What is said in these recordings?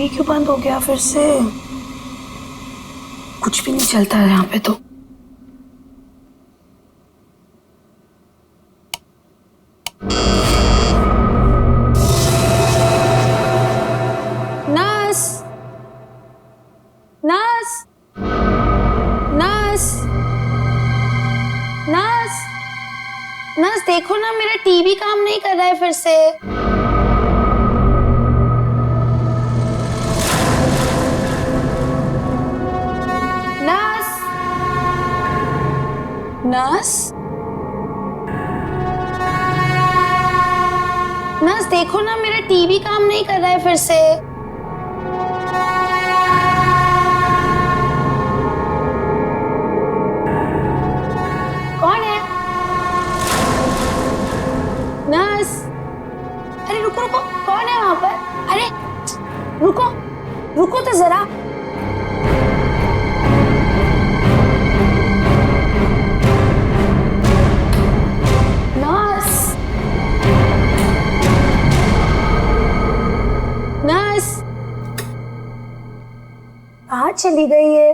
ये क्यों बंद हो गया फिर से? कुछ भी नहीं चलता है यहाँ पे तो। Nurse, nurse, nurse, nurse, nurse देखो ना, मेरा टीवी काम नहीं कर रहा है फिर से। नर्स, नर्स, नर्स देखो ना, मेरा टीवी काम नहीं कर रहा है फिर से। कौन है? नर्स, अरे रुको रुको, कौन है वहां पर? अरे रुको, रुको तो जरा। नर्स, नर्स कहाँ चली गई है?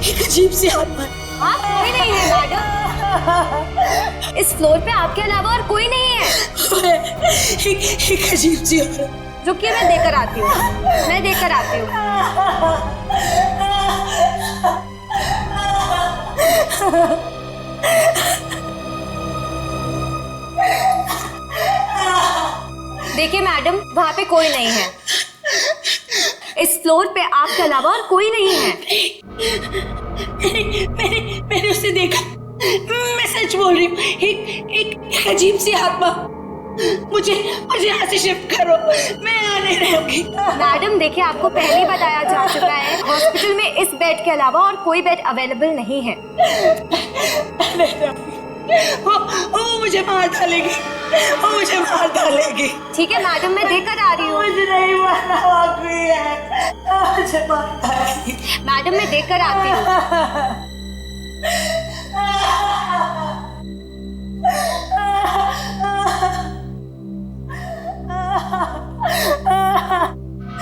एक अजीब सी आत्मा। हाँ, कोई नहीं है मैडम। इस फ्लोर पे आपके अलावा और कोई नहीं है। एक अजीब सी औरत। रुकिए, मैं देकर आती हूँ, मैं देकर आती हूँ। देखिए मैडम, वहाँ पे कोई नहीं है। इस फ्लोर पे आपके अलावा और कोई नहीं है। मैंने उसे देखा, मैं सच बोल रही हूँ। एक अजीब सी आत्मा। मुझे यहाँ से शिफ्ट करो, मैं यहाँ नहीं रहूंगी। मैडम देखिए, आपको पहले ही बताया जा चुका है, हॉस्पिटल में इस बेड के अलावा और कोई बेड अवेलेबल नहीं है। वो मुझे मार डालेगी, वो मुझे मार डालेगी। ठीक है मैडम, मैं देकर आ रही हूँ। मुझे नहीं मारना बाकी है, मुझे मार डालेगी। मैडम मैं देकर आती हूँ।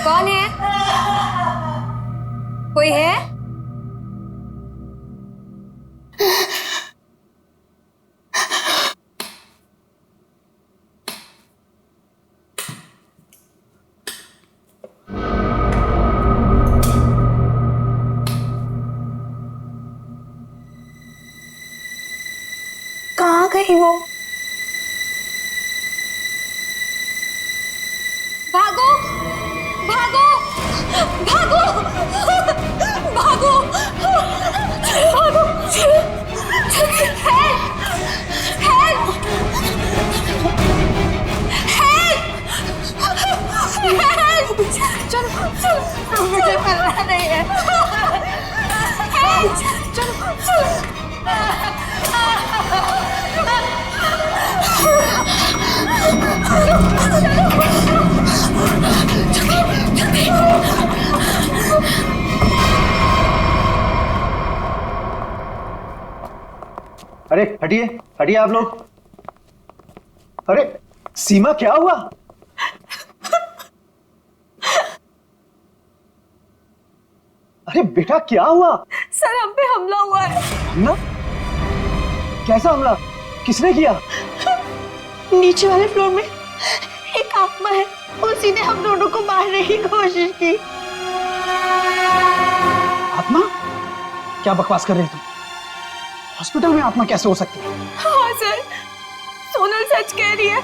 कौन है? कोई है? कहाँ गई वो? भागो, भागो, भागो, भागो, भागो, हेल्प, हेल्प, हेल्प, चलो, मुझे मरना नहीं है। चलो, अरे हटिए, हटिए आप लोग। अरे सीमा, क्या हुआ? अरे बेटा, क्या हुआ? सर हम पे हमला हुआ है। हमला? कैसा हमला? किसने किया? नीचे वाले फ्लोर में एक आत्मा है, उसी ने हम दोनों को मारने की कोशिश की। आत्मा? क्या बकवास कर रहे हो तुम? हॉस्पिटल में आत्मा कैसे हो सकती है? हाँ सर, सोनल सच कह रही है,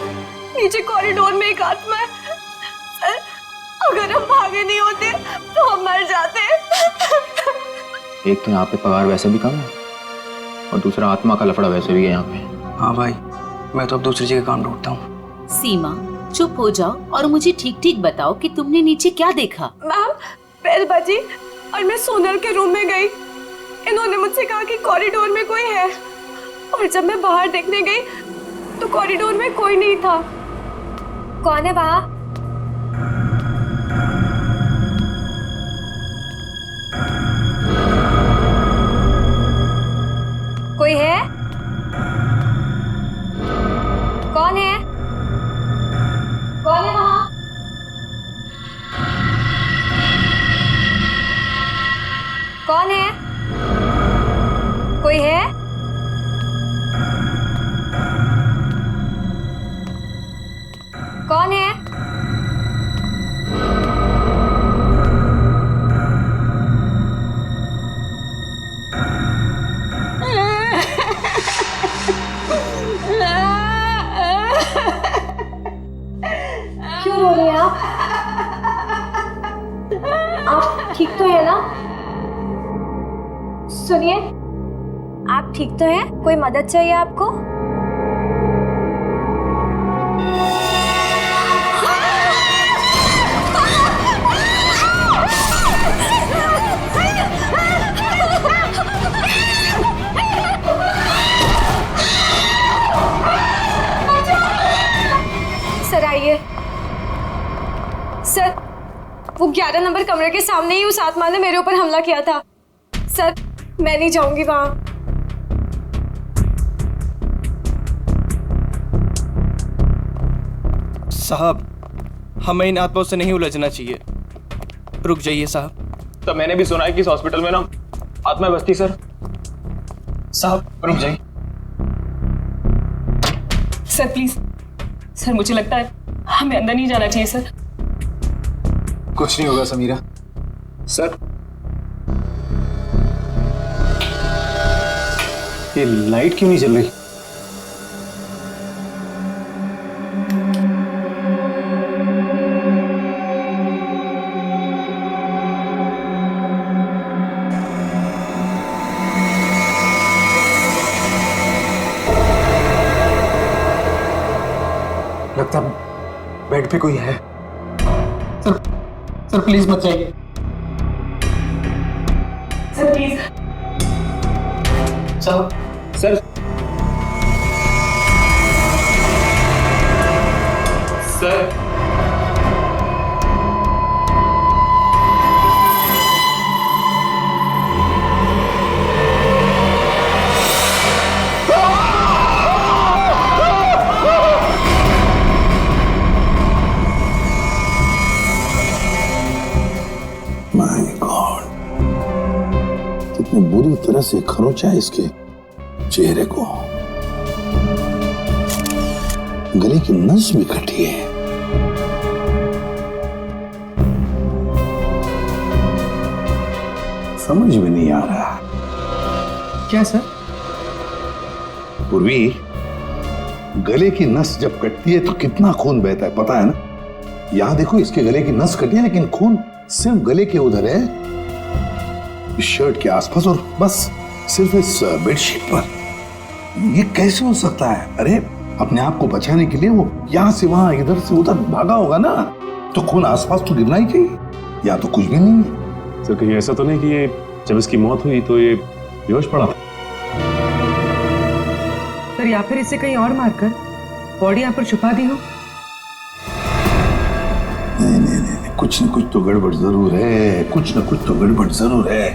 नीचे कॉरिडोर में एक आत्मा है। सर, अगर हम भागे नहीं होते तो हम मर जाते। एक तो यहाँ पे पगार वैसे भी कम है और दूसरा आत्मा का लफड़ा वैसे भी है यहाँ पे। हाँ भाई, मैं तो अब दूसरी जगह काम ढूंढता हूँ। सीमा, चुप हो जाओ और मुझे ठीक ठीक बताओ कि तुमने नीचे क्या देखा। मैम, बेल बजी और मैं सोनल के रूम में गई। इन्होंने मुझसे कहा कि कॉरिडोर में कोई है, और जब मैं बाहर देखने गई तो कॉरिडोर में कोई नहीं था। कौन है वहाँ? कोई है? कौन है? कौन है वहाँ? कौन है? कोई है? कौन है? क्यों रो रही हैं आप? आप ठीक तो है ना? सुनिए, आप ठीक तो हैं? कोई मदद चाहिए आपको? सर आइए। सर, वो 11 नंबर कमरे के सामने ही उस आत्मा ने मेरे ऊपर हमला किया था। सर, मैं नहीं जाऊंगी वहां। साहब, हमें इन आत्माओं से नहीं उलझना चाहिए। रुक जाइए साहब। तो मैंने भी सुना है कि इस हॉस्पिटल में ना आत्मा बसती। सर साहब रुक जाइए। सर प्लीज, सर मुझे लगता है हमें अंदर नहीं जाना चाहिए सर। कुछ नहीं होगा समीरा। सर, ये लाइट क्यों नहीं जल रही? लगता बेड पे कोई है। सर प्लीज मत जाइए। Sir please. साहब, सर, सर, माय गॉड, कितनी बुरी तरह से खरोचा है इसके चेहरे को। गले की नस भी कटी है। समझ में नहीं आ रहा। क्या सर? पूर्वी, गले की नस जब कटती है तो कितना खून बहता है पता है ना? यहां देखो, इसके गले की नस कटी है लेकिन खून सिर्फ गले के उधर है, इस शर्ट के आसपास, और बस सिर्फ इस बेडशीट पर। ये कैसे हो सकता है? अरे अपने आप को बचाने के लिए वो यहां से वहां इधर से उधर भागा होगा ना, तो खून आसपास तो गिरना ही चाहिए, या तो कुछ भी नहीं है। सर कहीं ऐसा तो नहीं कि ये जब इसकी मौत हुई तो ये बेहोश पड़ा था? सर, या फिर इसे कहीं और मारकर बॉडी यहाँ पर छुपा दी हो। नहीं नहीं नहीं, कुछ न कुछ तो गड़बड़ जरूर है, कुछ न कुछ तो गड़बड़ जरूर है।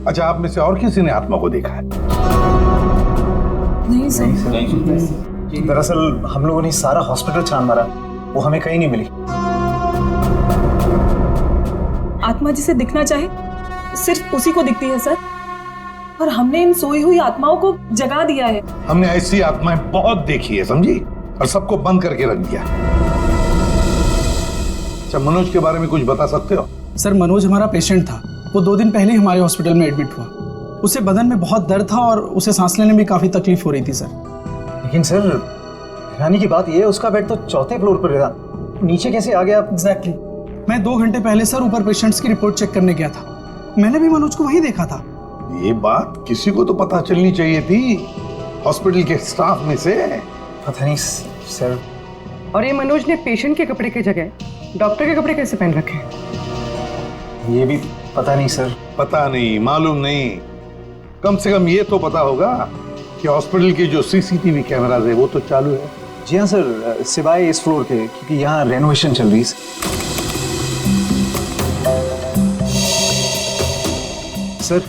अच्छा, आप में से और किसी ने आत्मा को देखा है? नहीं सर। दरअसल हम लोगों ने सारा हॉस्पिटल छान मारा, वो हमें कहीं नहीं मिली। आत्मा जिसे दिखना चाहे सिर्फ उसी को दिखती है सर, और हमने इन सोई हुई आत्माओं को जगा दिया है। हमने ऐसी आत्माएं बहुत देखी है, समझी, और सबको बंद करके रख दिया। अच्छा, मनोज के बारे में कुछ बता सकते हो? सर, मनोज हमारा पेशेंट था। वो 2 दिन पहले हमारे हॉस्पिटल में एडमिट हुआ। उसे बदन में बहुत दर्द था और उसे सांस लेने में काफी तकलीफ हो रही थी सर। लेकिन सर, हैरानी की बात यह है उसका बेड तो 4थे फ्लोर पर था, नीचे कैसे आ गया? एग्जैक्टली। मैं 2 घंटे पहले सर ऊपर पेशेंट्स की रिपोर्ट चेक करने गया था। मैंने भी मनोज को वहीं देखा था। ये बात किसी को तो पता चलनी चाहिए थी, हॉस्पिटल के स्टाफ में से। पता नहीं सर। और ये मनोज ने पेशेंट के कपड़े की जगह डॉक्टर के कपड़े कैसे पहन रखे? ये भी पता नहीं सर। पता नहीं, मालूम नहीं, कम से कम ये तो पता होगा कि हॉस्पिटल के जो सीसीटीवी कैमराज है वो तो चालू है। जी हाँ सर, सिवाय इस फ्लोर के, क्योंकि यहाँ रेनोवेशन चल रही है। सर,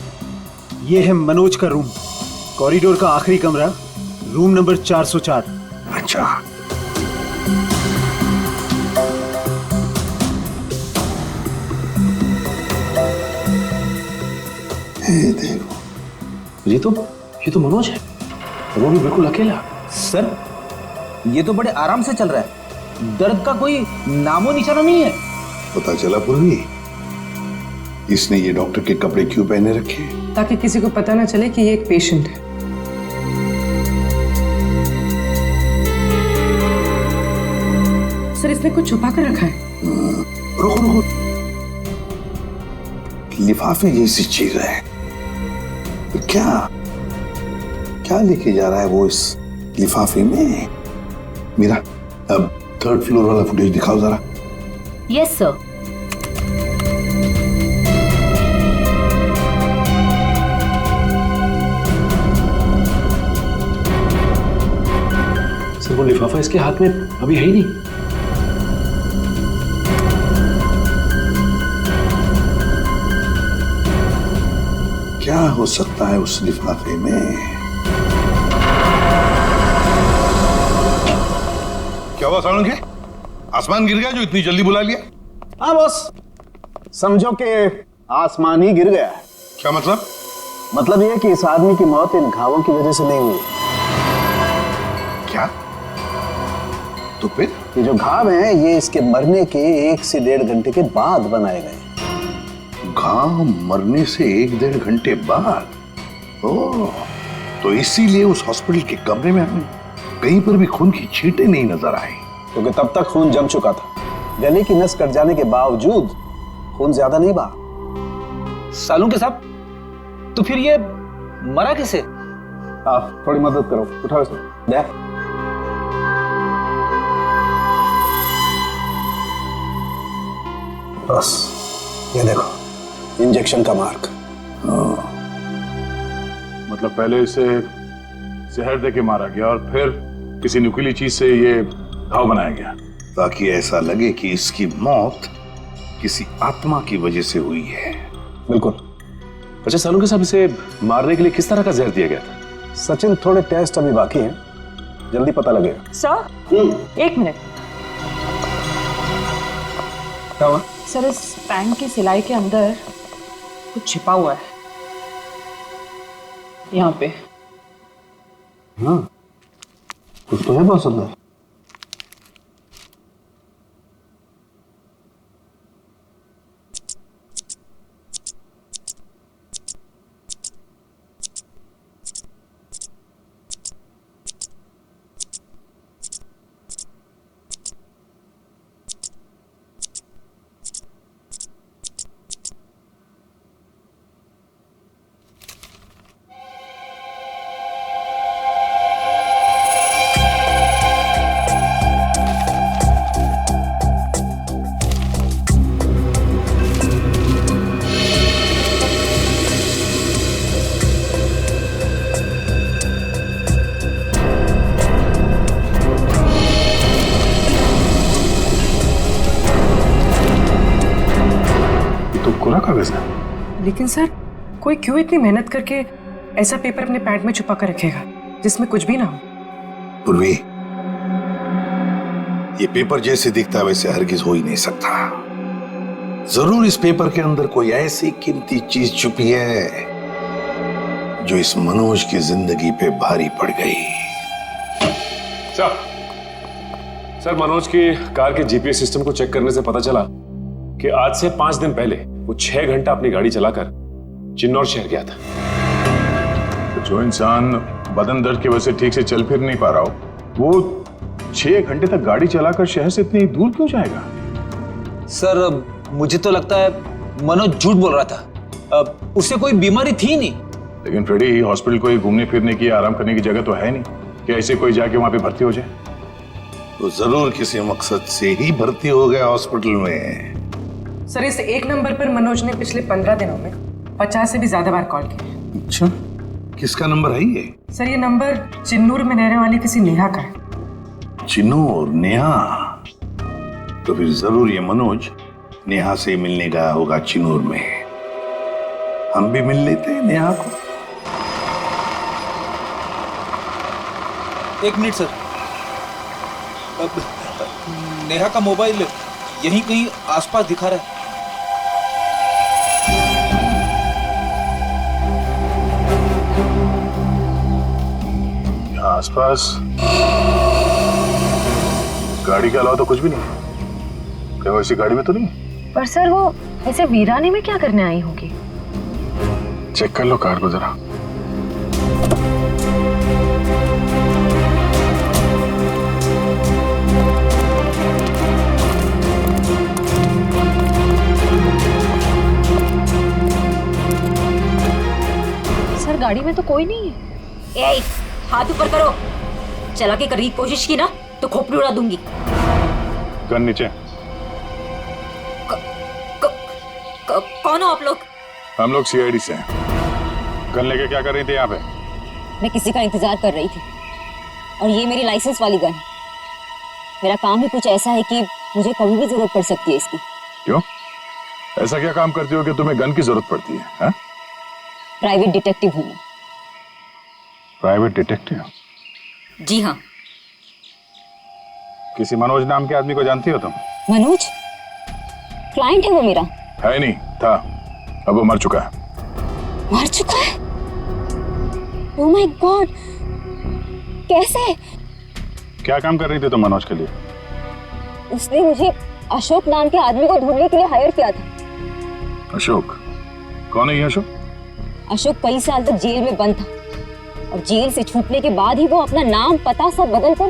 ये है मनोज का रूम, कॉरिडोर का आखिरी कमरा, रूम नंबर 404। अच्छा, देखो, ये तो मनोज है, वो भी बिल्कुल अकेला। सर, ये तो बड़े आराम से चल रहा है, दर्द का कोई नामो निशाना नहीं है। पता चला पूर्वी, इसने ये डॉक्टर के कपड़े क्यों पहने रखे? ताकि किसी को पता ना चले कि ये एक पेशेंट है। सर, इसने कुछ छुपा कर रखा है। रुको, लिफाफे जैसी चीज है, तो क्या लेके जा रहा है वो इस लिफाफे में? मीरा, अब 3rd फ्लोर वाला फुटेज दिखाओ जरा। Yes sir. सर, वो लिफाफा इसके हाथ में अभी है ही नहीं। क्या हो सकता है उस लिफाफे में? क्या हुआ सालुंखे? आसमान गिर गया जो इतनी जल्दी बुला लिया? हाँ बॉस, समझो कि आसमान ही गिर गया। क्या मतलब? मतलब यह कि इस आदमी की मौत इन घावों की वजह से नहीं हुई। क्या? तो फिर? ये जो घाव हैं, ये इसके मरने के 1 से 1.5 घंटे के बाद बनाए गए। घाव मरने से 1-1.5 घंटे बाद? ओह, तो इसीलिए उस हॉस्पिटल के कमरे में हमें कहीं पर भी खून की छींटें नहीं नजर आई। क्योंकि तब तक खून जम चुका था। गले की नस कट जाने के बावजूद खून ज्यादा नहीं बहा। सालुंखे साहब, तो फिर ये मरा कैसे? आप थोड़ी मदद करो, उठाओ इसको। देख, बस ये देखो, इंजेक्शन का मार्क। मतलब पहले इसे जहर देके मारा गया और फिर किसी नुकीली चीज से ये घाव बनाया गया, ताकि ऐसा लगे कि इसकी मौत किसी आत्मा की वजह से हुई है। बिल्कुल। अच्छा सालुंखे साहब, इसे मारने के लिए किस तरह का जहर दिया गया था? सचिन, थोड़े टेस्ट अभी बाकी हैं, जल्दी पता लगेगा। Sir, 1 minute. क्या हुआ? सर, इस पैंट की सिलाई के अंदर कुछ छिपा हुआ है, यहाँ पे। हाँ, कुछ तो है बहुत सुंदर। कोरा कागज है। लेकिन सर, कोई क्यों इतनी मेहनत करके ऐसा पेपर अपने पैंट में छुपा कर रखेगा जिसमें कुछ भी ना हो? पूर्वी, ये पेपर जैसे दिखता है वैसे हरगिज हो ही नहीं सकता। जरूर इस पेपर के अंदर कोई ऐसी कीमती चीज छुपी है जो इस मनोज की जिंदगी पे भारी पड़ गई। सर, मनोज की कार के जीपीएस सिस्टम को चेक करने से पता चला कि आज से 5 दिन पहले वो 6 घंटा अपनी गाड़ी चलाकर चिन्नौर शहर गया था। तो जो इंसान बदन दर्द की वजह से ठीक से चल फिर नहीं पा रहा हो, वो 6 घंटे तक गाड़ी चलाकर शहर से इतनी दूर क्यों जाएगा? सर, मुझे तो लगता है मनोज झूठ बोल रहा था। उसे कोई बीमारी थी नहीं। लेकिन फ्रेडी, हॉस्पिटल कोई घूमने फिरने की, आराम करने की जगह तो है नहीं कि ऐसे कोई जाके वहां पे भर्ती हो जाए। तो जरूर किसी मकसद से ही भर्ती हो गया हॉस्पिटल में। सर, इस एक नंबर पर मनोज ने पिछले 15 दिनों में 50 से भी ज्यादा बार कॉल किया। अच्छा, किसका नंबर है ये? सर, ये नंबर चिन्नूर में रहने वाली किसी नेहा का है। चिन्नूर? नेहा? तो फिर जरूर ये मनोज नेहा से मिलने गया होगा चिन्नूर में। हम भी मिल लेते हैं नेहा को। एक मिनट सर, नेहा का मोबाइल यहीं कहीं आसपास दिखा रहा है। आसपास गाड़ी के अलावा तो कुछ भी नहीं। क्या वैसी गाड़ी में तो नहीं? पर सर, वो ऐसे वीराने में क्या करने आई होगी? चेक कर लो कार को जरा। सर, गाड़ी में तो कोई नहीं है। ए, हाथ ऊपर करो। चला के करने की कोशिश की ना तो खोपड़ी उड़ा दूंगी। गन नीचे। कौन हो आप लोग? हम लोग सीआईडी से हैं। गन लेके क्या कर रही थी यहाँ पे? मैं किसी का इंतजार कर रही थी और ये मेरी लाइसेंस वाली गन है। मेरा काम ही कुछ ऐसा है कि मुझे कभी भी जरूरत पड़ सकती है इसकी। क्यों? ऐसा क्या काम करती हो कि तुम्हें गन की जरूरत पड़ती है? हा? प्राइवेट डिटेक्टिव हूँ। Private detective? जी हाँ। किसी मनोज नाम के आदमी को जानती हो तुम? मनोज? क्लाइंट है वो मेरा। है नहीं, था। अब वो मर चुका है। मर चुका है? ओह माय गॉड, कैसे? क्या काम कर रही थी तुम मनोज के लिए? उसने मुझे अशोक नाम के आदमी को ढूंढने के लिए हायर किया था। अशोक? कौन है ये अशोक? अशोक कई साल तक जेल में बंद था और जेल से छूटने के बाद ही वो अपना नाम पता सब बदल कर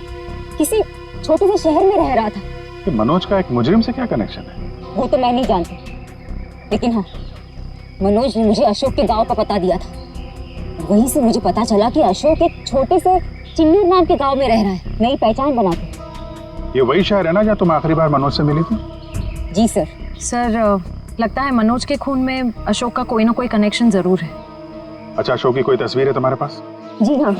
किसी छोटे से शहर में रह रहा था। कि मनोज का एक मुजरिम से क्या कनेक्शन है? वो तो मैं नहीं जानती, लेकिन हाँ, मनोज ने मुझे अशोक के गांव का पता दिया था। वहीं से मुझे पता चला कि अशोक एक छोटे से चिन्नूर नाम के गांव में रह रहा है, नई पहचान बना के। ये वही शहर है ना जहाँ तुम आखिरी बार मनोज से मिली थी? जी सर। सर, लगता है मनोज के खून में अशोक का कोई ना कोई कनेक्शन जरूर है। अच्छा, अशोक की कोई तस्वीर है तुम्हारे पास? जी हाँ।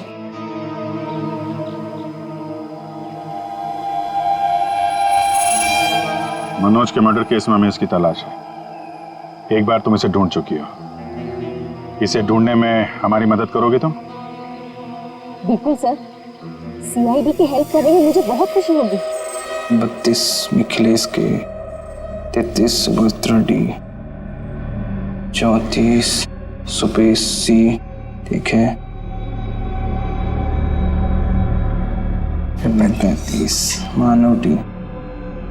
मनोज के मर्डर केस में हमें इसकी तलाश है। एक बार तुम इसे ढूंढ चुकी हो, इसे ढूंढने में हमारी मदद करोगे तुम? बिल्कुल सर, सीआईडी की हेल्प करने में मुझे बहुत खुशी होगी। 32 मिखिलेश के, 33 सुभद्रा डी, 34 सुपेश सी, ठीक है, 35 मानव डी।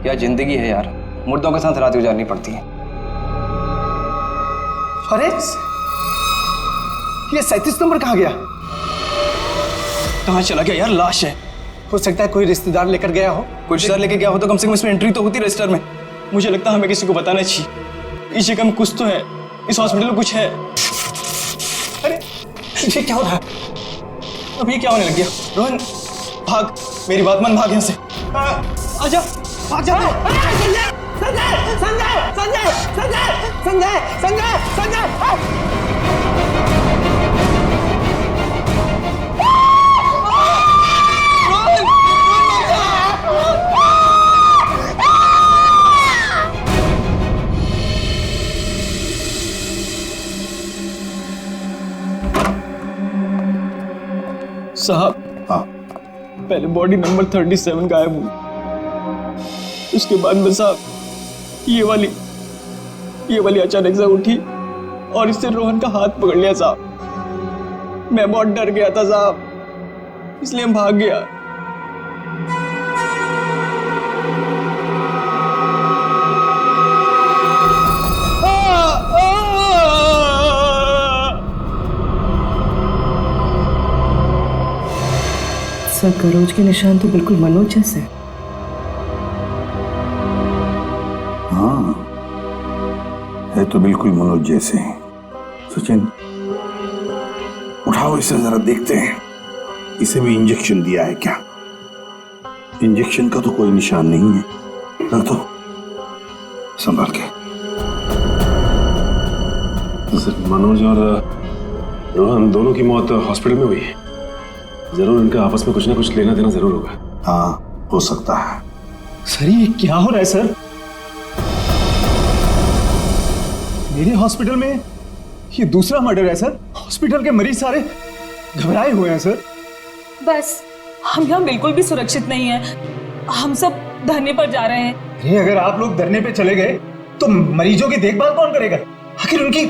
क्या जिंदगी है यार, मुर्दों के साथ रात गुजारनी पड़ती है। अरे ये 37 नंबर कहाँ गया? कहाँ चला गया यार? लाश है। हो सकता है कोई रिश्तेदार लेकर गया हो। कोई रिश्तेदार लेकर गया हो तो कम से कम इसमें एंट्री तो होती रजिस्टर में। मुझे लगता है हमें किसी को बताना चाहिए। इस जगह में कुछ तो है, इस हॉस्पिटल में कुछ है। अरे ये क्या हो रहा है? अब ये क्या होने लग गया? रोहन भाग, मेरी बात मान, भाग यहाँ से। आजा, भाग जा। संजय, संजय, संजय, संजय, संजय, संजय, संजय, संजय। साहब, हाँ, पहले बॉडी नंबर 37 गायब हुई, उसके बाद में साहब ये वाली ये वाली अचानक से उठी और इससे रोहन का हाथ पकड़ लिया साहब। मैं बहुत डर गया था साहब, इसलिए हम भाग गया। सर करोज के निशान तो बिल्कुल मनोज जैसे। हाँ, है तो बिल्कुल मनोज जैसे। सचिन, उठाओ इसे जरा देखते हैं, इसे भी इंजेक्शन दिया है क्या? इंजेक्शन का तो कोई निशान नहीं है। रख दो, संभाल के। सर, मनोज और रोहन दोनों की मौत हॉस्पिटल में हुई है। जरूर इनका आपस में कुछ ना कुछ लेना देना जरूर होगा। हाँ, हो सकता है। सर ये क्या हो रहा है सर? मेरे हॉस्पिटल में ये दूसरा मर्डर है सर। हॉस्पिटल के मरीज सारे घबराए हुए हैं सर। बस हम यहाँ बिल्कुल भी सुरक्षित नहीं है। हम सब धरने पर जा रहे हैं। अरे अगर आप लोग धरने पे चले गए तो मरीजों की देखभाल कौन करेगा? आखिर उनकी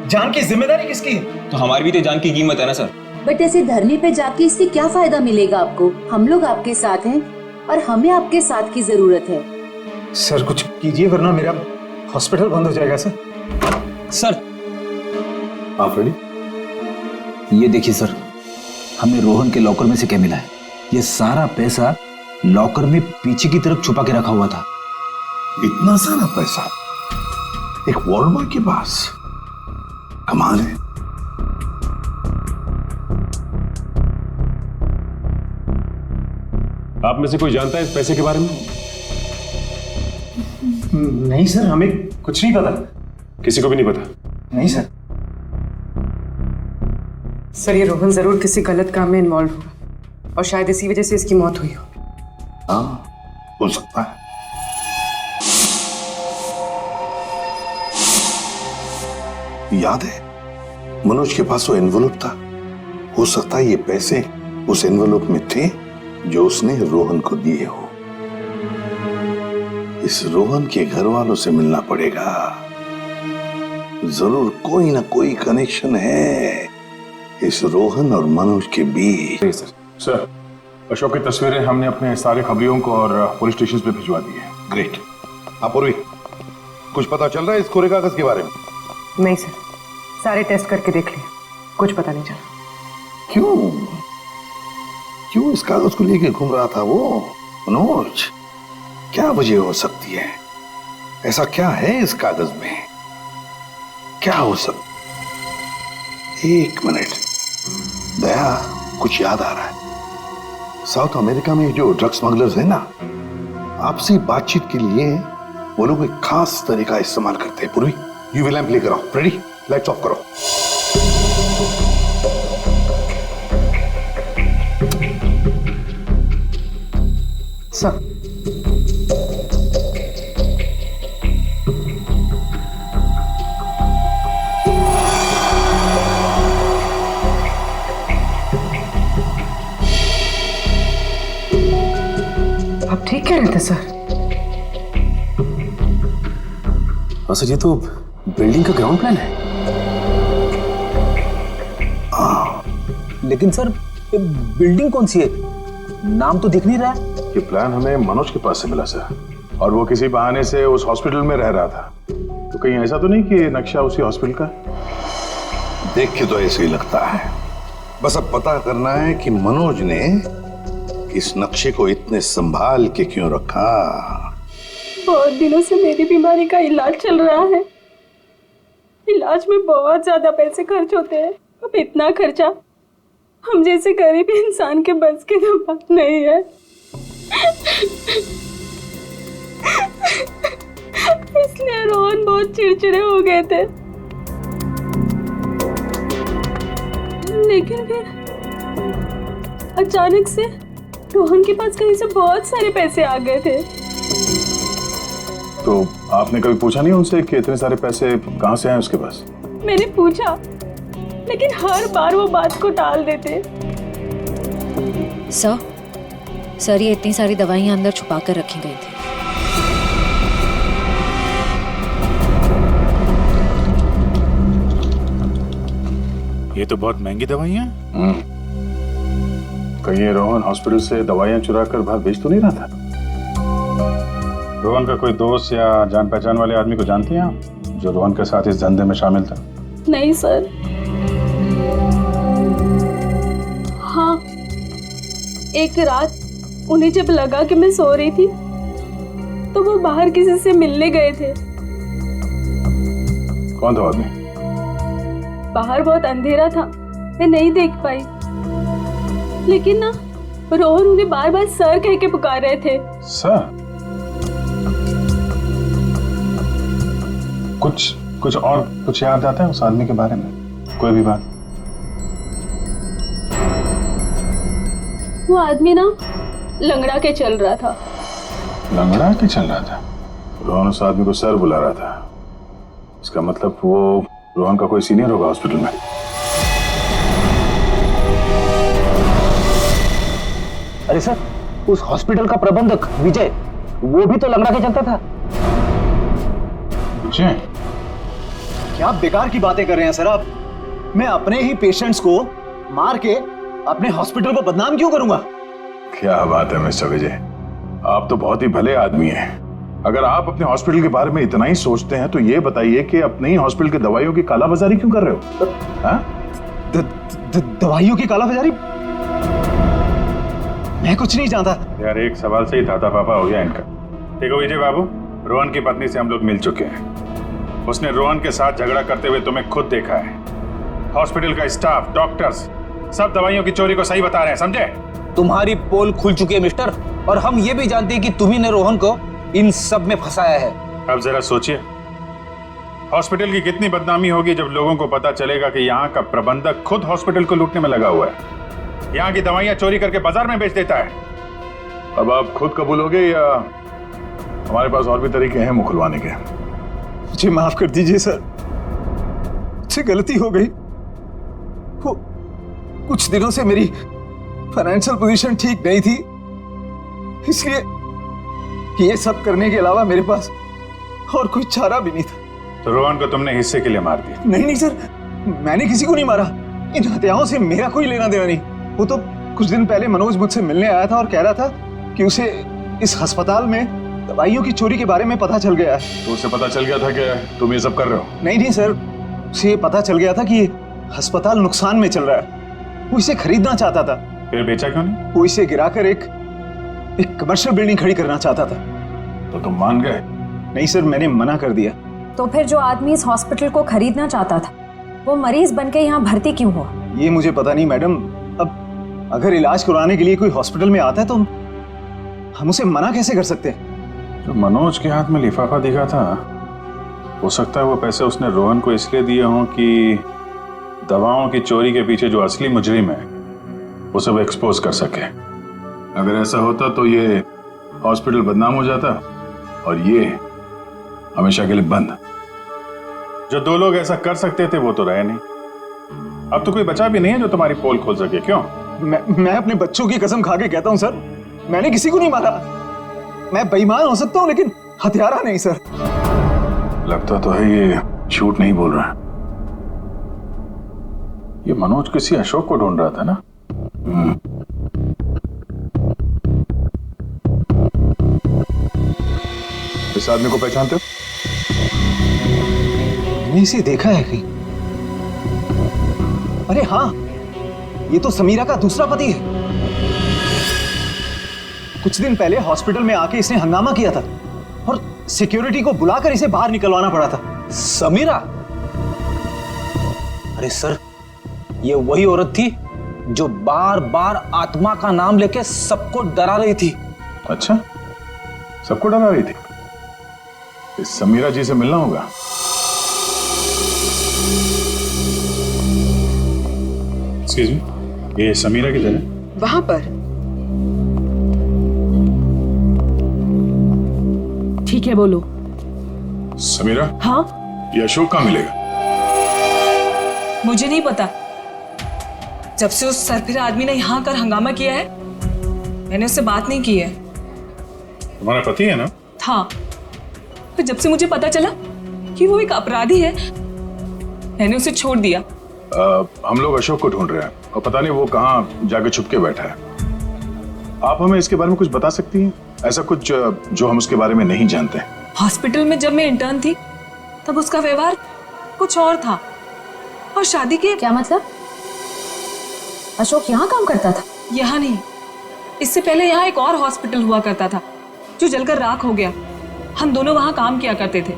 जान की जिम्मेदारी किसकी है? तो हमारी भी तो जान की कीमत है ना सर। बट ऐसे धरने पे जाके इससे क्या फायदा मिलेगा आपको? हम लोग आपके साथ हैं और हमें आपके साथ की जरूरत है। सर कुछ कीजिए वरना मेरा हॉस्पिटल बंद हो जाएगा सर। सर आप रेडी? ये देखिए सर, हमें रोहन के लॉकर में से क्या मिला है। ये सारा पैसा लॉकर में पीछे की तरफ छुपा के रखा हुआ था। इतना सारा पैसा एक वॉर्ड बॉय के पास? कमाल है। आप में से कोई जानता है इस पैसे के बारे में? नहीं सर, हमें कुछ नहीं पता। किसी को भी नहीं पता? नहीं सर। सर ये रोहन जरूर किसी गलत काम में इन्वॉल्व होगा और शायद इसी वजह से इसकी मौत हुई हो। हाँ, हो सकता है। याद है मनोज के पास वो एनवेलप था। हो सकता है ये पैसे उस एनवेलप में थे जो उसने रोहन को दिए हो। इस रोहन के घर वालों से मिलना पड़ेगा। जरूर कोई ना कोई कनेक्शन है इस रोहन और मनोज के बीच। सर, अशोक की तस्वीरें हमने अपने सारे खबरियों को और पुलिस स्टेशन पे भिजवा दी है। ग्रेट। अपूर्वी, कुछ पता चल रहा है इस कोरे कागज के बारे में? नहीं सर, सारे टेस्ट करके देख लिए, कुछ पता नहीं चला। क्यों इस कागज को लेके घूम रहा था वो मनोज? क्या वजह हो सकती है? ऐसा क्या है इस कागज में? क्या हो सकता? एक मिनट, दया, कुछ याद आ रहा है। साउथ अमेरिका में जो ड्रग स्मगलर्स है ना, आपसी बातचीत के लिए वो लोग एक खास तरीका इस्तेमाल करते हैं। पूर्वी, यूवी लैंप लेकर आओ। रेडी? लाइट्स ऑफ करो। सर आप ठीक कह रहे थे सर। सर ये तो बिल्डिंग का ग्राउंड प्लान है। लेकिन सर ये बिल्डिंग कौन सी है? नाम तो दिख नहीं रहा है। ये प्लान हमें मनोज के पास से मिला सर, और वो किसी बहाने से उस हॉस्पिटल में रह रहा था। तो कहीं ऐसा तो नहीं कि नक्शा उसी हॉस्पिटल का? देख के तो ऐसे ही लगता है। बस अब पता करना है कि मनोज ने इस नक्शे को इतने संभाल के क्यों रखा। बहुत दिनों से मेरी बीमारी का इलाज चल रहा है। इलाज में बहुत ज्यादा पैसे खर्च होते हैं। अब इतना खर्चा हम जैसे गरीब इंसान के बस की तो बात नहीं है। इसलिए रोहन बहुत चिड़चिड़े हो गए थे। लेकिन फिर अचानक से रोहन के पास कहीं से बहुत सारे पैसे आ गए थे। तो आपने कभी पूछा नहीं उनसे कि इतने सारे पैसे कहाँ से आए उसके पास? मैंने पूछा, लेकिन हर बार वो बात को टाल देते। सर ये इतनी सारी दवाइयां अंदर छुपा कर रखी गई थी। ये तो बहुत महंगी दवाइयाँ हैं। कहीं ये रोहन हॉस्पिटल से दवाइयाँ चुरा कर बाहर बेच तो नहीं रहा था? रोहन का कोई दोस्त या जान पहचान वाले आदमी को जानती हैं आप, जो रोहन के साथ इस धंधे में शामिल था? नहीं सर। हाँ, एक रात उन्हें जब लगा कि मैं सो रही थी तो वो बाहर किसी से मिलने गए थे। कौन था आदमी? बाहर बहुत अंधेरा था, मैं नहीं देख पाई, लेकिन ना रोहन उन्हें बार बार सर कह के पुकार रहे थे। सर? कुछ और कुछ याद आता है उस आदमी के बारे में? कोई भी बात? वो आदमी ना लंगड़ा के चल रहा था। लंगड़ा के चल रहा था? रोहन उस आदमी को सर बुला रहा था। इसका मतलब वो रोहन का कोई सीनियर होगा हॉस्पिटल में। अरे सर, उस हॉस्पिटल का प्रबंधक विजय, वो भी तो लंगड़ा के चलता था। विजय? क्या बेकार की बातें कर रहे हैं सर आप? मैं अपने ही पेशेंट्स को मार के अपने हॉस्पिटल को बदनाम क्यों करूंगा? क्या बात है मिस्टर विजय, आप तो बहुत ही भले आदमी हैं। अगर आप अपने हॉस्पिटल के बारे में इतना ही सोचते हैं तो ये बताइए कि अपने ही हॉस्पिटल की दवाइयों की कालाबाजारी क्यों कर रहे हो? दवाइयों की कालाबाजारी? मैं कुछ नहीं जानता यार। एक सवाल से ही दादा पापा हो गया इनका। देखो विजय बाबू, रोहन की पत्नी से हम लोग मिल चुके हैं। उसने रोहन के साथ झगड़ा करते हुए तुम्हें खुद देखा है। हॉस्पिटल का स्टाफ, डॉक्टर्स सब दवाइयों की चोरी को सही बता रहे हैं, समझे? तुम्हारी पोल खुल चुकी है मिस्टर, और हम ये भी जानते हैं कि तुम्ही ने रोहन को इन सब में फंसाया है। अब जरा सोचिए, हॉस्पिटल की कितनी बदनामी होगी जब लोगों को पता चलेगा कि यहाँ का प्रबंधक खुद हॉस्पिटल को लूटने में लगा हुआ है, यहाँ की दवाइयाँ चोरी करके बाजार में बेच देता है। अब आप खुद कबूलोगे या हमारे पास और भी तरीके हैं मुंह खुलवाने के? मुझे माफ कर दीजिए सर, मुझसे गलती हो गई। वो कुछ दिनों से मेरी फाइनेंशियल पोजीशन ठीक नहीं थी, इसलिए ये सब करने के अलावा मेरे पास और कोई चारा भी नहीं था। तो रोहन को तुमने हिस्से के लिए मार दिया? नहीं सर, मैंने किसी को नहीं मारा। इन हत्याओं से मेरा कोई लेना देना नहीं। वो तो कुछ दिन पहले मनोज मुझसे मिलने आया था और कह रहा था कि उसे इस अस्पताल में दवाइयों की चोरी के बारे में पता चल गया है। तो उसे पता चल गया था कि तुम ये सब कर रहे हो? नहीं सर, उसे पता चल गया था कि अस्पताल नुकसान में चल रहा है। वो इसे खरीदना चाहता था। फिर बेचा क्यों नहीं? वो इसे गिराकर एक कमर्शियल बिल्डिंग खड़ी करना चाहता था। तो तुम मान गए? नहीं सर, मैंने मना कर दिया। तो फिर जो आदमी इस हॉस्पिटल को खरीदना चाहता था वो मरीज बनके यहाँ भर्ती क्यों हुआ? ये मुझे पता नहीं मैडम। अब अगर इलाज करवाने के लिए कोई हॉस्पिटल में आता है तो हम उसे मना कैसे कर सकते हैं? जो मनोज के हाथ में लिफाफा दिखा था, हो सकता है वो पैसे उसने रोहन को इसलिए दिए हों कि दवाओं की चोरी के पीछे जो असली मुजरिम है उसे वो एक्सपोज कर सके। अगर ऐसा होता तो ये हॉस्पिटल बदनाम हो जाता और ये हमेशा के लिए बंद। जो दो लोग ऐसा कर सकते थे वो तो रहे नहीं। अब तो कोई बचा भी नहीं है जो तुम्हारी पोल खोल सके। क्यों? मैं अपने बच्चों की कसम खा के कहता हूं सर, मैंने किसी को नहीं मारा। मैं बेईमान हो सकता हूं लेकिन हत्यारा नहीं सर। लगता तो है ये झूठ नहीं बोल रहा। ये मनोज किसी अशोक को ढूंढ रहा था ना? इस आदमी को पहचानते हो? मैंने इसे देखा है कहीं। अरे हाँ, ये तो समीरा का दूसरा पति है। कुछ दिन पहले हॉस्पिटल में आके इसने हंगामा किया था और सिक्योरिटी को बुलाकर इसे बाहर निकलवाना पड़ा था। समीरा? अरे सर, ये वही औरत थी जो बार बार आत्मा का नाम लेके सबको डरा रही थी। अच्छा, सबको डरा रही थी? इस समीरा जी से मिलना होगा। एक्सक्यूज मी, ये समीरा किधर है? वहां पर। ठीक है, बोलो। समीरा? हाँ? ये अशोक कहाँ मिलेगा? मुझे नहीं पता। जब से उस सरफिरा आदमी ने यहाँ कर हंगामा किया है मैंने उससे बात नहीं की है। तुम्हारा पति है ना? था, फिर जब से मुझे पता चला कि वो एक अपराधी है मैंने उसे छोड़ दिया। हम लोग अशोक को ढूंढ रहे हैं और पता नहीं वो कहाँ जाके छुप के बैठा है। आप हमें इसके बारे में कुछ बता सकती हैं? ऐसा कुछ जो हम उसके बारे में नहीं जानते। हॉस्पिटल में जब मैं इंटर्न थी तब उसका व्यवहार कुछ और था, और शादी के क्या मतलब? अशोक यहाँ काम करता था? यहाँ नहीं, इससे पहले यहाँ एक और हॉस्पिटल हुआ करता था जो जलकर राख हो गया। हम दोनों वहाँ काम किया करते थे।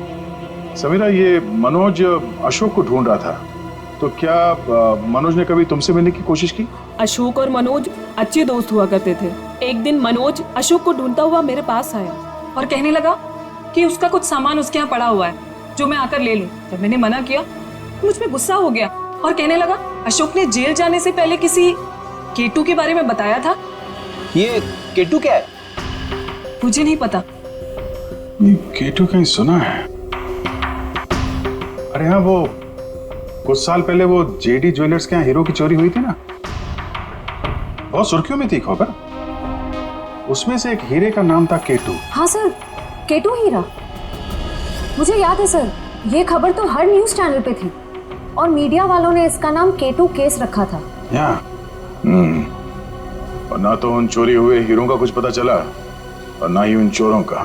समीरा, ये मनोज अशोक को ढूंढ रहा था, तो क्या मनोज ने कभी तुमसे मिलने की कोशिश की? अशोक और मनोज अच्छे दोस्त हुआ करते थे। एक दिन मनोज अशोक को ढूंढता हुआ मेरे पास आया और कहने लगा कि उसका कुछ सामान उसके यहाँ पड़ा हुआ है जो मैं आकर ले लूं। जब मैंने मना किया तो मुझ में गुस्सा हो गया और कहने लगा अशोक ने जेल जाने से पहले किसी केटू के बारे में बताया था। ये केटू क्या है? मुझे नहीं पता। ये केटू कहीं सुना है। अरे हाँ, वो कुछ साल पहले वो जेडी ज्वेलर्स के यहाँ हीरो की चोरी हुई थी ना, बहुत सुर्खियों में थी खबर। उसमें से एक हीरे का नाम था केटू। हाँ सर, केटू हीरा, मुझे याद है सर। ये खबर तो हर न्यूज चैनल पे थी और मीडिया वालों ने इसका नाम केटू केस रखा था। और ना तो उन चोरी हुए हीरों का कुछ पता चला और ना ही उन चोरों का।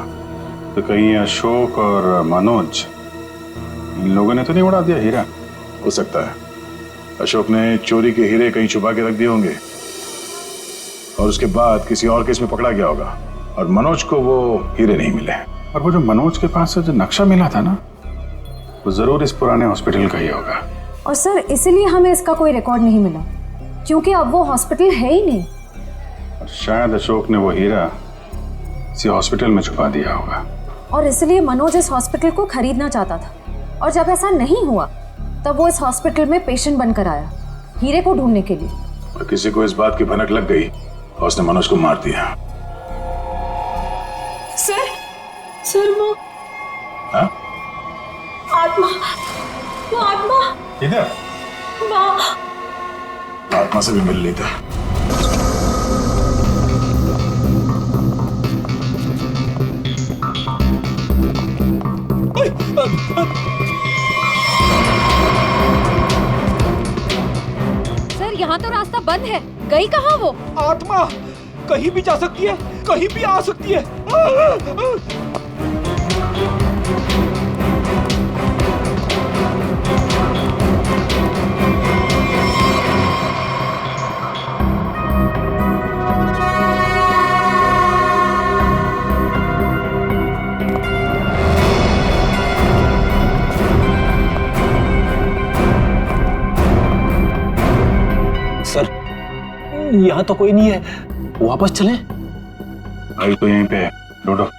तो कहीं अशोक और मनोज, इन लोगों ने तो नहीं उड़ा दिया हीरा? हो सकता है अशोक ने चोरी के हीरे कहीं छुपा के रख दिए होंगे और उसके बाद किसी और केस में पकड़ा गया होगा और मनोज को वो हीरे नहीं मिले। और वो जो मनोज के पास से जो नक्शा मिला था ना, वो जरूर इस पुराने हॉस्पिटल का ही होगा। और सर इसीलिए हमें इसका कोई रिकॉर्ड नहीं मिला, क्योंकि अब वो हॉस्पिटल है ही नहीं। और शायद अशोक ने वो हीरा किसी हॉस्पिटल में छुपा दिया होगा। और इसलिए मनोज इस हॉस्पिटल को खरीदना चाहता था, और जब ऐसा नहीं हुआ तब वो इस हॉस्पिटल में पेशेंट बनकर आया हीरे को ढूंढने के लिए। और किसी को इस बात की भनक लग गई और उसने मनोज को मार दिया। सर वो हाँ? आत्मा, वो आत्मा इधर आत्मा से भी मिल लेता। सर यहाँ तो रास्ता बंद है, गई कहाँ वो? आत्मा कहीं भी जा सकती है, कहीं भी आ सकती है। सर यहाँ तो कोई नहीं है, वापस चलें? आई तो यहीं पे ढूंढो।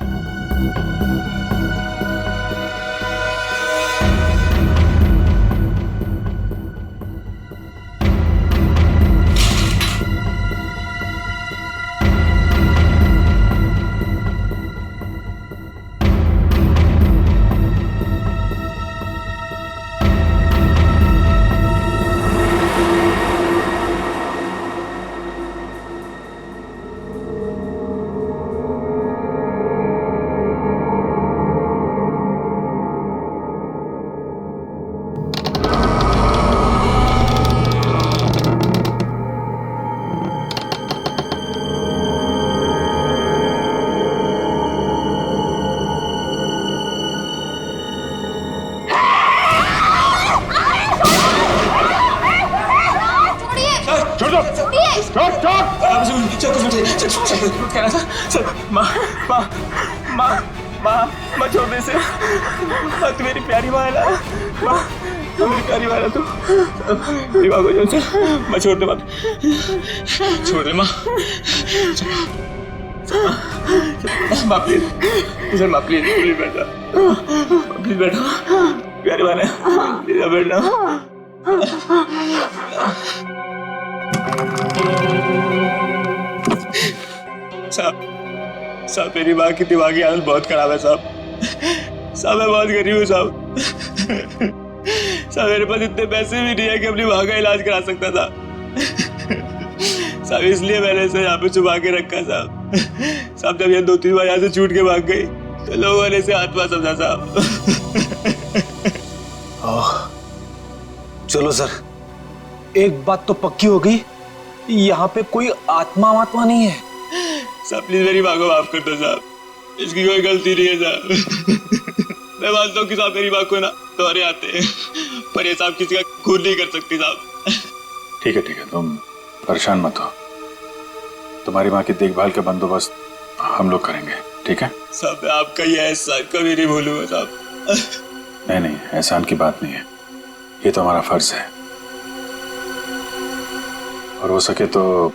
माँ छोड़ दे से, तू मेरी प्यारी माँ है ना, माँ तू मेरी प्यारी माँ है ना, तू मेरी माँ को माँ छोड़ दे, माँ छोड़ दे, माँ माँ प्लीज, माँ प्लीज प्लीज बैठा, प्लीज बैठो, प्यारी माँ ने प्लीज बैठना। साहब मेरी माँ की दिमागी हालत बहुत खराब है साहब। मैं बहुत गरीब हूँ साहब। मेरे पास इतने पैसे भी नहीं है कि अपनी माँ का इलाज करा सकता था साहब, इसलिए मैंने इसे यहाँ पे छुपा के रखा साहब। जब ये 2-3 बार यहाँ से छूट के भाग गई तो लोगों ने इसे आत्मा समझा साहब। चलो सर, एक बात तो पक्की हो गई, यहाँ पे कोई आत्मा नहीं है। साहब प्लीज मेरी माँ को माफ कर दो साहब, इसकी कोई गलती नहीं है साहब। मैं मानता हूँ कि साहब मेरी माँ को ना दौरे आते हैं, पर ये साहब किसी का खून नहीं कर सकती साहब। ठीक है तुम परेशान मत हो, तुम्हारी माँ की देखभाल का बंदोबस्त हम लोग करेंगे, ठीक है? साहब मैं आपका ये एहसान कभी नहीं भूलूंगा साहब। नहीं एहसान की बात नहीं है, ये तो हमारा फर्ज है, और हो सके तो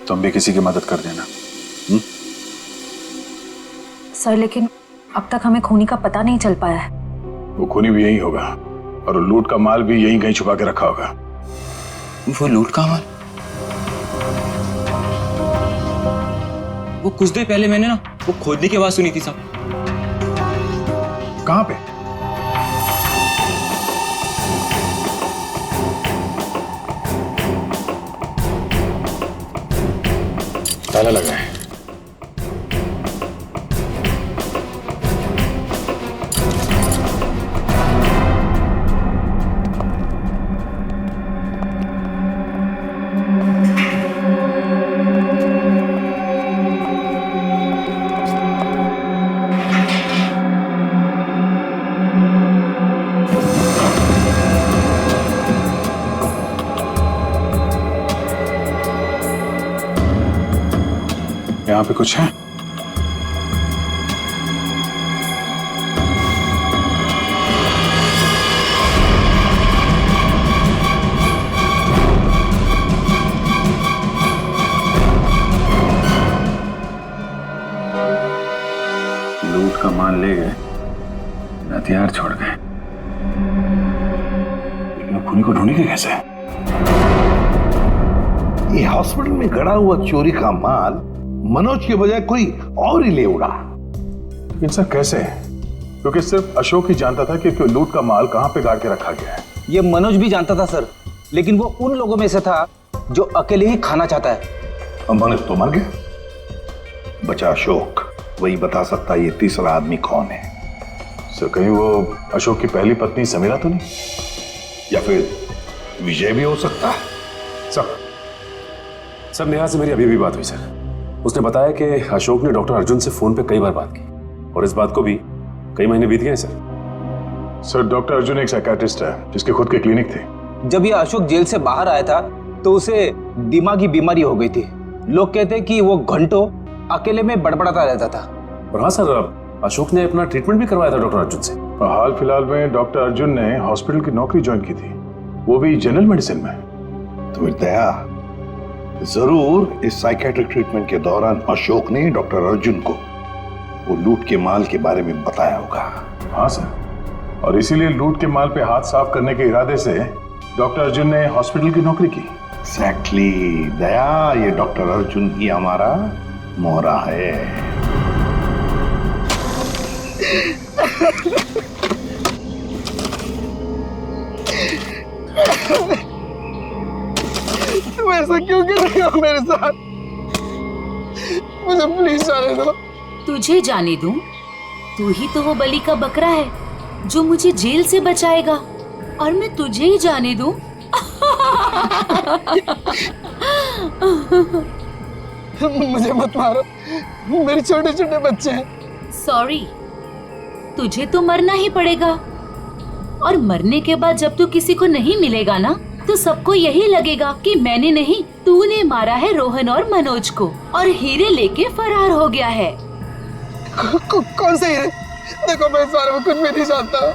तुम भी किसी की मदद कर देना। सर लेकिन अब तक हमें खूनी का पता नहीं चल पाया है। वो खूनी भी यही होगा, और लूट का माल भी यहीं कहीं छुपा के रखा होगा। वो लूट का माल? वो कुछ देर पहले मैंने ना वो खोदने की आवाज सुनी थी साहब। कहाँ पे? ताला लगा है। यहाँ पे कुछ है? लूट का माल ले गए, हथियार छोड़ गए, लेकिन खूनी को ढूंढेंगे कैसे? ये हॉस्पिटल में गड़ा हुआ चोरी का माल मनोज के बजाय कोई और ही ले उड़ा। लेकिन सर कैसे? क्योंकि सिर्फ अशोक ही जानता था कि लूट का माल कहां पे गाड़ के रखा गया है। ये मनोज भी जानता था सर, लेकिन वो उन लोगों में से था जो अकेले ही खाना चाहता है। मनोज तो मर गया, बचा अशोक, वही बता सकता है ये तीसरा आदमी कौन है। सर कहीं वो अशोक की पहली पत्नी समीरा तो नहीं? या फिर विजय भी हो सकता है। सब नेहा से मेरी अभी भी बात हुई सर। उसने बताया कि अशोक ने डॉक्टर अर्जुन से फोन पे कई बार बात की, और इस बात को भी कई महीने बीत गए सर। डॉक्टर अर्जुन एक साइकियाट्रिस्ट है जिसके खुद के क्लिनिक थे। जब ये अशोक जेल से बाहर आया था तो उसे दिमागी बीमारी हो गई थी। लोग कहते हैं कि वो घंटों अकेले में बड़बड़ाता रहता था। और हाँ सर, अशोक ने अपना ट्रीटमेंट भी करवाया था डॉक्टर अर्जुन से। हाल फिलहाल में डॉक्टर अर्जुन ने हॉस्पिटल की नौकरी ज्वाइन की थी, वो भी जनरल मेडिसिन में। तो दया, जरूर इस साइकेट्रिक ट्रीटमेंट के दौरान अशोक ने डॉक्टर अर्जुन को वो लूट के माल के बारे में बताया होगा। हाँ सर, और इसीलिए लूट के माल पे हाथ साफ करने के इरादे से डॉक्टर अर्जुन ने हॉस्पिटल की नौकरी की। एग्जैक्टली दया, ये डॉक्टर अर्जुन ही हमारा मोहरा है। तुम ऐसा क्यों कर रहे हो मेरे साथ? मुझे प्लीज जाने दो। तुझे जाने दूं? तू ही तो वो बलि का बकरा है जो मुझे जेल से बचाएगा, और मैं तुझे ही जाने दूं? मुझे मत मारो, मेरे छोटे छोटे बच्चे हैं। सॉरी, तुझे तो मरना ही पड़ेगा, और मरने के बाद जब तू किसी को नहीं मिलेगा ना, तो सबको यही लगेगा कि मैंने नहीं, तूने मारा है रोहन और मनोज को, और हीरे लेके फरार हो गया है। कौन से हीरे? देखो मैं इस बारे में कुछ भी नहीं जानता।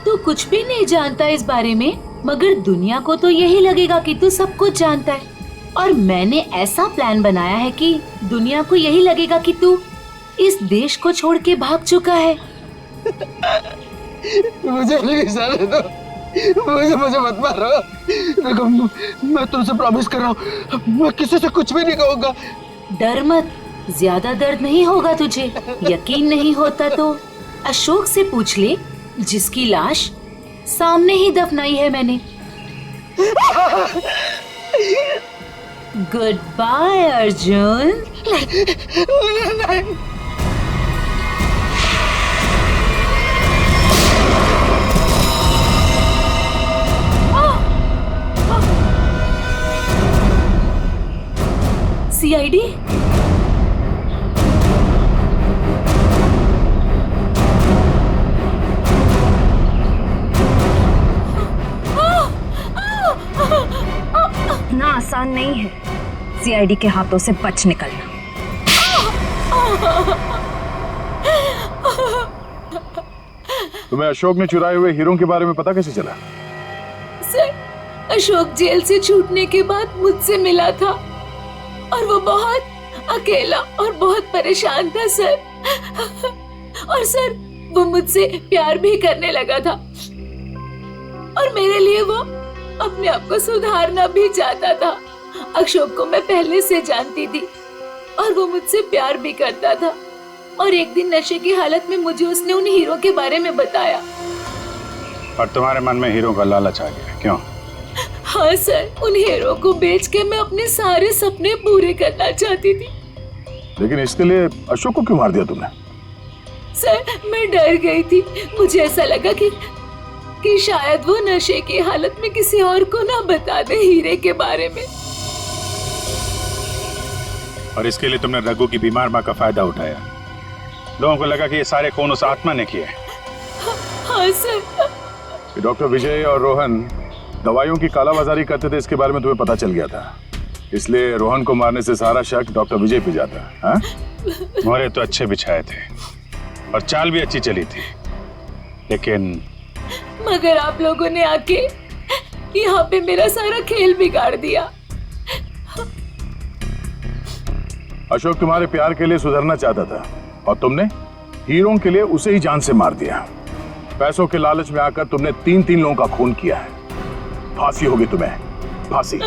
तू कुछ भी नहीं जानता इस बारे में, मगर दुनिया को तो यही लगेगा कि तू सब कुछ जानता है। और मैंने ऐसा प्लान बनाया है कि दुनिया को यही लगेगा कि तू इस देश को छोड़ के भाग चुका है। मुझे प्लीज जाने दो, मुझे मत मारो। देखो मैं तुमसे प्रॉमिस कर रहा हूँ, मैं किसी से कुछ भी नहीं कहूँगा। डर मत, ज्यादा दर्द नहीं होगा तुझे। यकीन नहीं होता तो अशोक से पूछ ले, जिसकी लाश सामने ही दफनाई है मैंने। Goodbye Arjun. आसान नहीं है सीआईडी के हाथों से बच निकलना। तुम्हें अशोक ने चुराए हुए हीरों के बारे में पता कैसे चला? सर, अशोक जेल से छूटने के बाद मुझसे मिला था और वो बहुत अकेला और बहुत परेशान था सर। और सर, वो मुझसे प्यार भी करने लगा था और मेरे लिए वो अपने आप को सुधारना भी चाहता था। अशोक को मैं पहले से जानती थी और वो मुझसे प्यार भी करता था। और एक दिन नशे की हालत में मुझे उसने उन हीरो के बारे में बताया। और तुम्हारे मन में हीरो का लालच आ गया, क्यों? हाँ सर, उन हीरो को बेच के मैं अपने सारे सपने पूरे करना चाहती थी। लेकिन इसके लिए अशोक को क्यों मार दिया तुमने? सर, मैं डर गई थी। मुझे ऐसा लगा कि शायद वो नशे की हालत में किसी और को ना बता दे हीरे के बारे में। और इसके लिए तुमने रघु की बीमार माँ का फायदा उठाया। लोगों को लगा कि ये सारे खून उस आत्मा ने किए। हाँ सर। डॉक्टर विजय और रोहन दवाइयों की कालाबाजारी करते थे, इसके बारे में तुम्हें पता चल गया था। इसलिए रोहन को मारने से सारा शक डॉक्टर विजय पे जाता। हाँ? मोहरे तो अच्छे बिछाए थे और चाल भी अच्छी चली थी, लेकिन मगर आप लोगों ने आके यहाँ पे मेरा सारा खेल बिगाड़ दिया। अशोक तुम्हारे प्यार के लिए सुधरना चाहता था और तुमने हीरों के लिए उसे ही जान से मार दिया। पैसों के लालच में आकर तुमने 3-3 लोगों का खून किया है। फांसी होगी तुम्हें, फांसी।